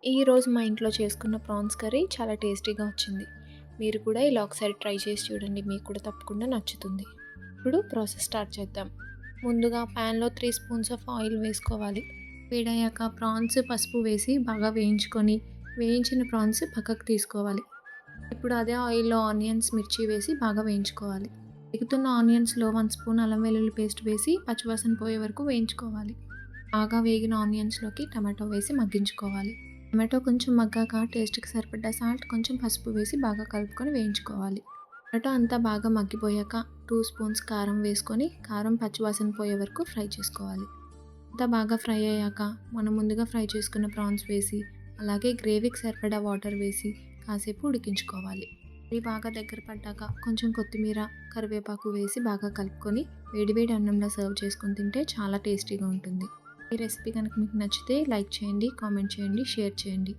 ఈరోజు మా ఇంట్లో చేసుకున్న ప్రాన్స్ కర్రీ చాలా టేస్టీగా వచ్చింది. మీరు కూడా ఇలా ఒకసారి ట్రై చేసి చూడండి. మీకు కూడా తప్పకుండా నచ్చుతుంది. ఇప్పుడు ప్రాసెస్ స్టార్ట్ చేద్దాం. ముందుగా ప్యాన్‌లో 3 స్పూన్స్ ఆఫ్ ఆయిల్ వేసుకోవాలి. వేడయ్యాక ప్రాన్స్, పసుపు వేసి బాగా వేయించుకొని, వేయించిన ప్రాన్స్ పక్కకు తీసుకోవాలి. ఇప్పుడు అదే ఆయిల్‌లో ఆనియన్స్, మిర్చి వేసి బాగా వేయించుకోవాలి. వేగుతున్న ఆనియన్స్‌లో 1 స్పూన్ అల్లం వెల్లుల్లి పేస్ట్ వేసి పచ్చివాసన పోయే వరకు వేయించుకోవాలి. బాగా వేగిన ఆనియన్స్‌లోకి టమాటో వేసి మగ్గించుకోవాలి. టమాటో కొంచెం మగ్గాక టేస్ట్‌కి సరిపడ్డ సాల్ట్, కొంచెం పసుపు వేసి బాగా కలుపుకొని వేయించుకోవాలి. టమాటో అంతా బాగా మగ్గిపోయాక 2 స్పూన్స్ కారం వేసుకొని, కారం పచ్చివాసన పోయే వరకు ఫ్రై చేసుకోవాలి. అంతా బాగా ఫ్రై అయ్యాక మనం ముందుగా ఫ్రై చేసుకున్న ప్రాన్స్ వేసి, అలాగే గ్రేవీకి సరిపడా వాటర్ వేసి కాసేపు ఉడికించుకోవాలి. ఇది బాగా దగ్గర పడ్డాక కొంచెం కొత్తిమీర, కరివేపాకు వేసి బాగా కలుపుకొని వేడివేడి అన్నంలో సర్వ్ చేసుకొని తింటే చాలా టేస్టీగా ఉంటుంది. ఈ రెసిపీ కనుక మీకు నచ్చితే లైక్ చేయండి, కామెంట్ చేయండి, షేర్ చేయండి.